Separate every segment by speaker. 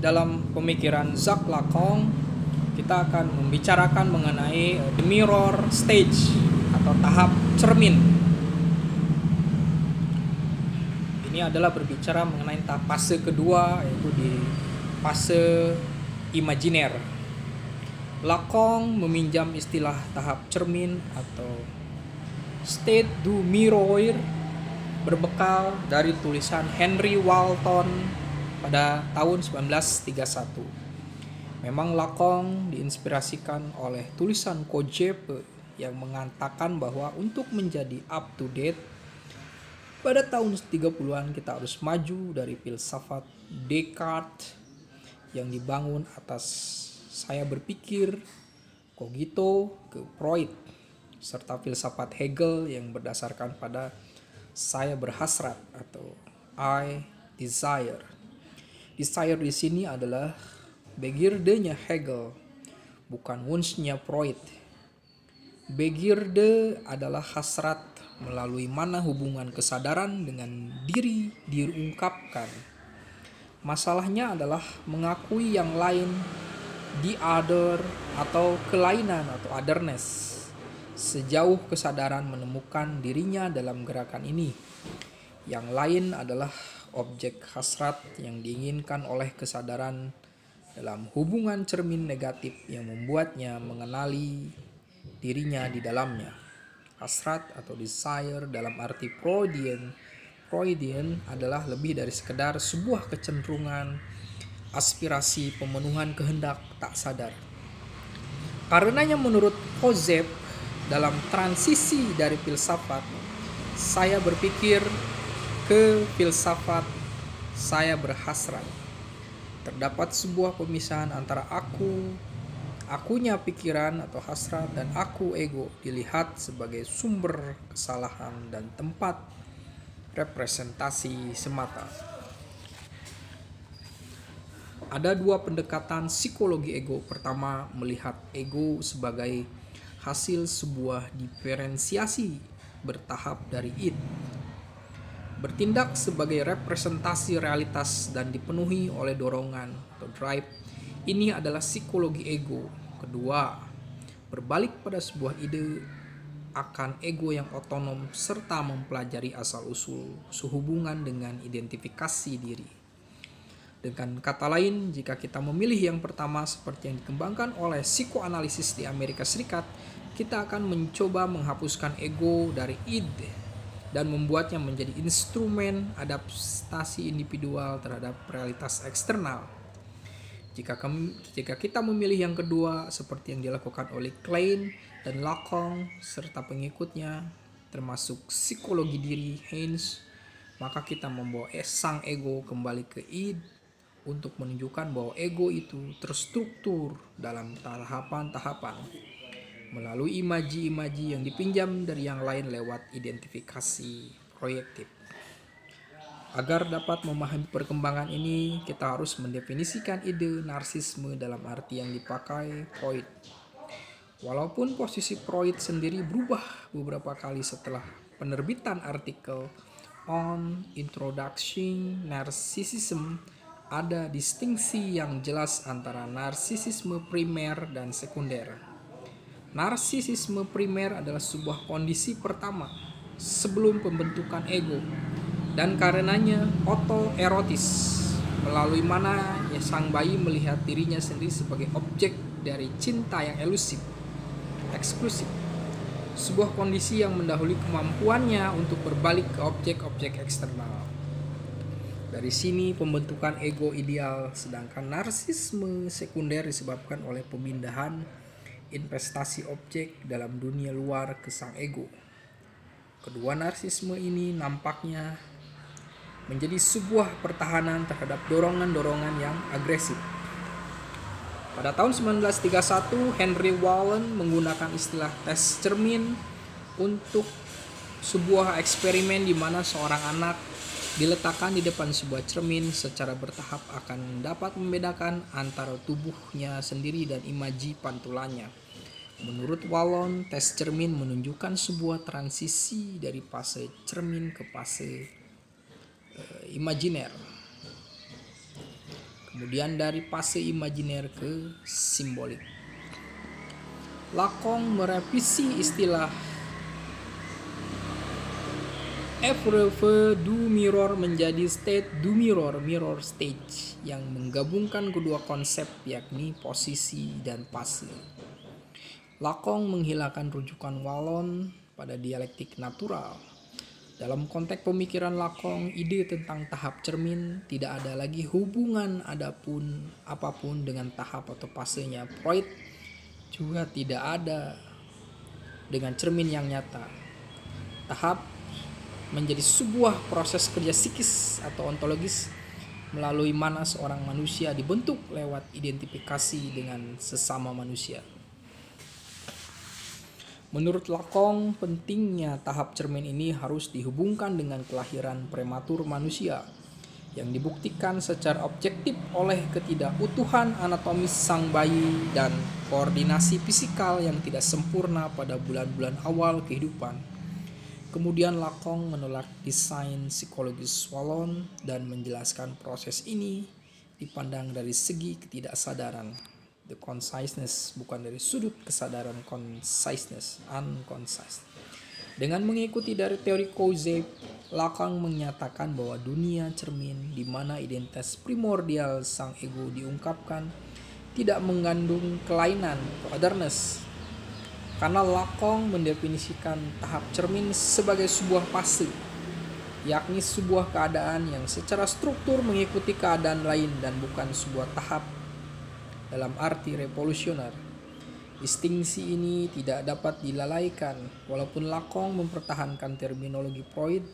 Speaker 1: Dalam pemikiran Jacques Lacan, kita akan membicarakan mengenai the mirror stage atau tahap cermin. Ini adalah berbicara mengenai tahap fase kedua, yaitu di fase imajiner. Lacan meminjam istilah tahap cermin atau state du miroir berbekal dari tulisan Henry Walton pada tahun 1931. Memang Lacan diinspirasikan oleh tulisan Cojepe yang mengatakan bahwa untuk menjadi up to date pada tahun 30-an kita harus maju dari filsafat Descartes yang dibangun atas saya berpikir, cogito, ke Freud, serta filsafat Hegel yang berdasarkan pada saya berhasrat atau I desire. Desire di sini adalah Begierde-nya Hegel, bukan Wunsch-nya Freud. Begierde adalah hasrat melalui mana hubungan kesadaran dengan diri diungkapkan. Masalahnya adalah mengakui yang lain, the other, atau kelainan atau otherness. Sejauh kesadaran menemukan dirinya dalam gerakan ini, yang lain adalah objek hasrat yang diinginkan oleh kesadaran dalam hubungan cermin negatif yang membuatnya mengenali dirinya di dalamnya. Hasrat atau desire dalam arti Freudian adalah lebih dari sekedar sebuah kecenderungan, aspirasi pemenuhan kehendak tak sadar. Karenanya menurut Joseph, dalam transisi dari filsafat saya berpikir ke filsafat saya berhasrat, terdapat sebuah pemisahan antara akunya pikiran atau hasrat, dan aku ego dilihat sebagai sumber kesalahan dan tempat representasi semata. Ada dua pendekatan psikologi ego. Pertama, melihat ego sebagai hasil sebuah diferensiasi bertahap dari id, bertindak sebagai representasi realitas dan dipenuhi oleh dorongan atau drive. Ini adalah psikologi ego. Kedua, berbalik pada sebuah ide akan ego yang otonom serta mempelajari asal-usul sehubungan dengan identifikasi diri. Dengan kata lain, jika kita memilih yang pertama seperti yang dikembangkan oleh psikoanalisis di Amerika Serikat, kita akan mencoba menghapuskan ego dari id dan membuatnya menjadi instrumen adaptasi individual terhadap realitas eksternal. Jika kita memilih yang kedua seperti yang dilakukan oleh Klein dan Lacan serta pengikutnya, termasuk psikologi diri Heinz, maka kita membawa sang ego kembali ke id untuk menunjukkan bahwa ego itu terstruktur dalam tahapan-tahapan melalui imaji-imaji yang dipinjam dari yang lain lewat identifikasi proyektif. Agar dapat memahami perkembangan ini, kita harus mendefinisikan ide narsisme dalam arti yang dipakai Freud. Walaupun posisi Freud sendiri berubah beberapa kali setelah penerbitan artikel On Introducing Narcissism, ada distingsi yang jelas antara narsisisme primer dan sekunder. Narsisisme primer adalah sebuah kondisi pertama sebelum pembentukan ego, dan karenanya autoerotis, melalui mana sang bayi melihat dirinya sendiri sebagai objek dari cinta yang eksklusif, sebuah kondisi yang mendahului kemampuannya untuk berbalik ke objek-objek eksternal. Dari sini pembentukan ego ideal, sedangkan narsisme sekunder disebabkan oleh pemindahan investasi objek dalam dunia luar ke sang ego. Kedua narsisme ini nampaknya menjadi sebuah pertahanan terhadap dorongan-dorongan yang agresif. Pada tahun 1931, Henry Wallen menggunakan istilah tes cermin untuk sebuah eksperimen di mana seorang anak diletakkan di depan sebuah cermin secara bertahap akan dapat membedakan antara tubuhnya sendiri dan imaji pantulannya. Menurut Wallen, tes cermin menunjukkan sebuah transisi dari fase cermin ke fase imajiner. Kemudian dari fase imajiner ke simbolik. Lacan merevisi istilah épreuve du mirror menjadi state du mirror, mirror stage, yang menggabungkan kedua konsep yakni posisi dan fase. Lacan menghilangkan rujukan Wallon pada dialektik natural. Dalam konteks pemikiran Lacan, ide tentang tahap cermin tidak ada lagi hubungan apapun dengan tahap atau fasenya. Freud juga tidak ada dengan cermin yang nyata. Tahap menjadi sebuah proses kerja psikis atau ontologis melalui mana seorang manusia dibentuk lewat identifikasi dengan sesama manusia. Menurut Lacan, pentingnya tahap cermin ini harus dihubungkan dengan kelahiran prematur manusia yang dibuktikan secara objektif oleh ketidakutuhan anatomis sang bayi dan koordinasi fisikal yang tidak sempurna pada bulan-bulan awal kehidupan. Kemudian Lacan menolak desain psikologis Wallon dan menjelaskan proses ini dipandang dari segi ketidaksadaran, the consciousness, bukan dari sudut kesadaran consciousness, unconscious. Dengan mengikuti dari teori Coase, Lacan menyatakan bahwa dunia cermin di mana identitas primordial sang ego diungkapkan tidak mengandung kelainan, otherness. Karena Lacan mendefinisikan tahap cermin sebagai sebuah fase, yakni sebuah keadaan yang secara struktur mengikuti keadaan lain dan bukan sebuah tahap dalam arti revolusioner. Distingsi ini tidak dapat dilalaikan, walaupun Lacan mempertahankan terminologi Freud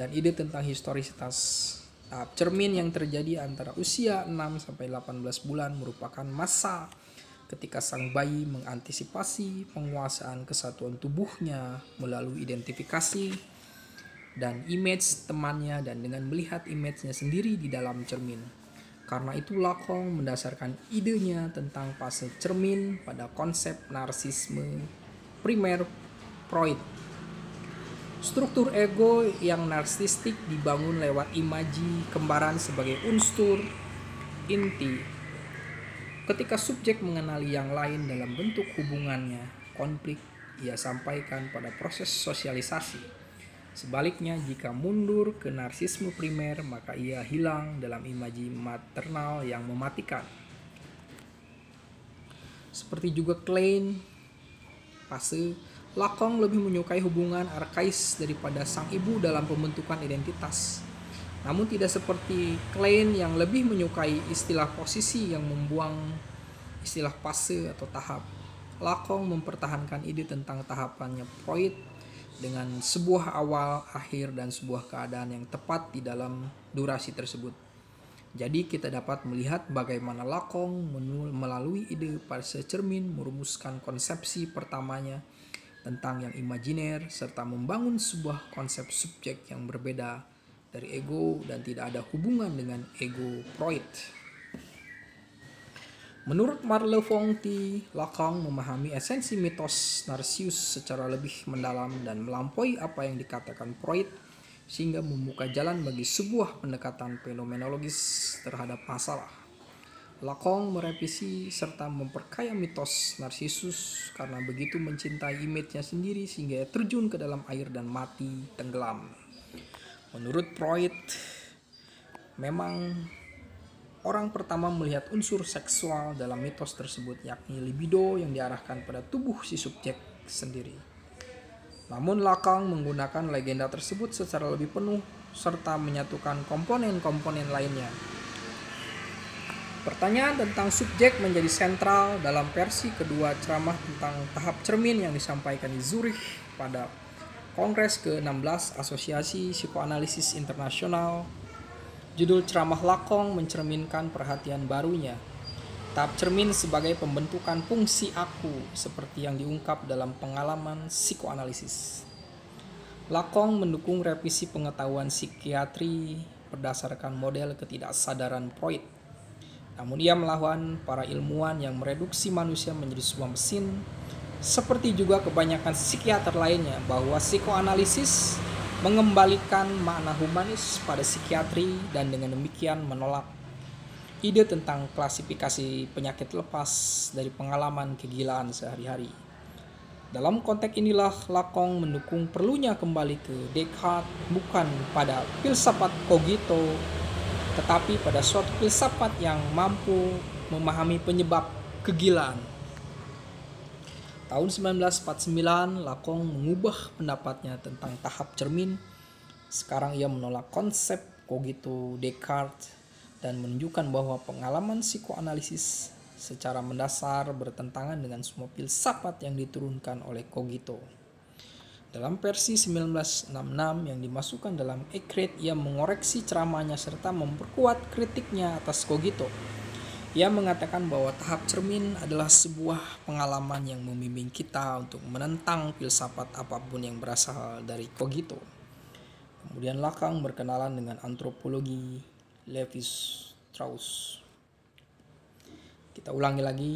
Speaker 1: dan ide tentang historisitas. Tahap cermin yang terjadi antara usia 6-18 bulan merupakan masa ketika sang bayi mengantisipasi penguasaan kesatuan tubuhnya melalui identifikasi dan image temannya dan dengan melihat image-nya sendiri di dalam cermin. Karena itu Lacan mendasarkan idenya tentang fase cermin pada konsep narsisme primer Freud. Struktur ego yang narsistik dibangun lewat imaji kembaran sebagai unsur inti. Ketika subjek mengenali yang lain dalam bentuk hubungannya, konflik, ia sampaikan pada proses sosialisasi. Sebaliknya, jika mundur ke narsisme primer, maka ia hilang dalam imaji maternal yang mematikan. Seperti juga Klein, fase, Lacan lebih menyukai hubungan arkais daripada sang ibu dalam pembentukan identitas. Namun tidak seperti Klein yang lebih menyukai istilah posisi yang membuang istilah fase atau tahap. Lacan mempertahankan ide tentang tahapannya Freud dengan sebuah awal, akhir, dan sebuah keadaan yang tepat di dalam durasi tersebut. Jadi kita dapat melihat bagaimana Lacan melalui ide fase cermin merumuskan konsepsi pertamanya tentang yang imajiner serta membangun sebuah konsep subjek yang berbeda dari ego dan tidak ada hubungan dengan ego Freud. Menurut Merleau-Ponty, Lacan memahami esensi mitos Narsius secara lebih mendalam dan melampaui apa yang dikatakan Freud, sehingga membuka jalan bagi sebuah pendekatan fenomenologis terhadap masalah. Lacan merevisi serta memperkaya mitos Narsisus karena begitu mencintai image-nya sendiri sehingga terjun ke dalam air dan mati tenggelam. Menurut Freud, memang orang pertama melihat unsur seksual dalam mitos tersebut, yakni libido yang diarahkan pada tubuh si subjek sendiri. Namun Lacan menggunakan legenda tersebut secara lebih penuh serta menyatukan komponen-komponen lainnya. Pertanyaan tentang subjek menjadi sentral dalam versi kedua ceramah tentang tahap cermin yang disampaikan di Zurich pada Kongres ke-16 Asosiasi Psikoanalisis Internasional. Judul ceramah Lacan mencerminkan perhatian barunya. Tahap cermin sebagai pembentukan fungsi aku seperti yang diungkap dalam pengalaman psikoanalisis. Lacan mendukung revisi pengetahuan psikiatri berdasarkan model ketidaksadaran Freud. Namun ia melawan para ilmuwan yang mereduksi manusia menjadi sebuah mesin, seperti juga kebanyakan psikiater lainnya, bahwa psikoanalisis mengembalikan makna humanis pada psikiatri dan dengan demikian menolak ide tentang klasifikasi penyakit lepas dari pengalaman kegilaan sehari-hari. Dalam konteks inilah Lacan mendukung perlunya kembali ke Descartes bukan pada filsafat cogito, tetapi pada suatu filsafat yang mampu memahami penyebab kegilaan. Tahun 1949, Lacan mengubah pendapatnya tentang tahap cermin. Sekarang ia menolak konsep cogito Descartes dan menunjukkan bahwa pengalaman psikoanalisis secara mendasar bertentangan dengan semua filsafat yang diturunkan oleh cogito. Dalam versi 1966 yang dimasukkan dalam Ekrit, ia mengoreksi ceramahnya serta memperkuat kritiknya atas cogito. Ia mengatakan bahwa tahap cermin adalah sebuah pengalaman yang membimbing kita untuk menentang filsafat apapun yang berasal dari cogito. Kemudian Lacan berkenalan dengan antropologi Lévi-Strauss. Kita ulangi lagi,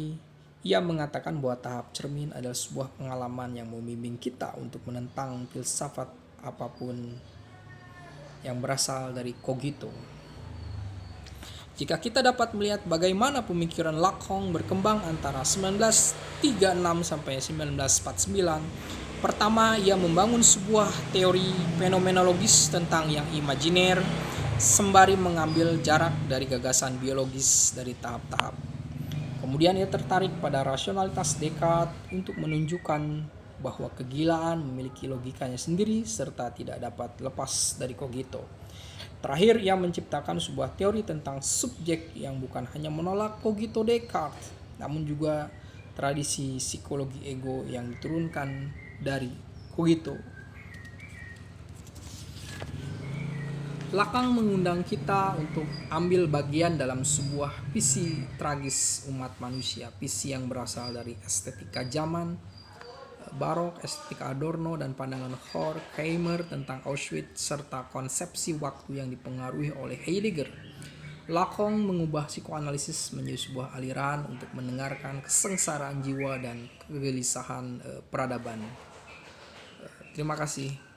Speaker 1: ia mengatakan bahwa tahap cermin adalah sebuah pengalaman yang membimbing kita untuk menentang filsafat apapun yang berasal dari cogito. Jika kita dapat melihat bagaimana pemikiran Lacan berkembang antara 1936 sampai 1949, pertama ia membangun sebuah teori fenomenologis tentang yang imajiner, sembari mengambil jarak dari gagasan biologis dari tahap-tahap. Kemudian ia tertarik pada rasionalitas Descartes untuk menunjukkan bahwa kegilaan memiliki logikanya sendiri serta tidak dapat lepas dari cogito. Terakhir, ia menciptakan sebuah teori tentang subjek yang bukan hanya menolak cogito Descartes, namun juga tradisi psikologi ego yang diturunkan dari cogito. Lacan mengundang kita untuk ambil bagian dalam sebuah visi tragis umat manusia, visi yang berasal dari estetika zaman Barok, estetika Adorno, dan pandangan Horkheimer tentang Auschwitz, serta konsepsi waktu yang dipengaruhi oleh Heidegger. Lacan mengubah psikoanalisis menjadi sebuah aliran untuk mendengarkan kesengsaraan jiwa dan kegelisahan peradaban. Terima kasih.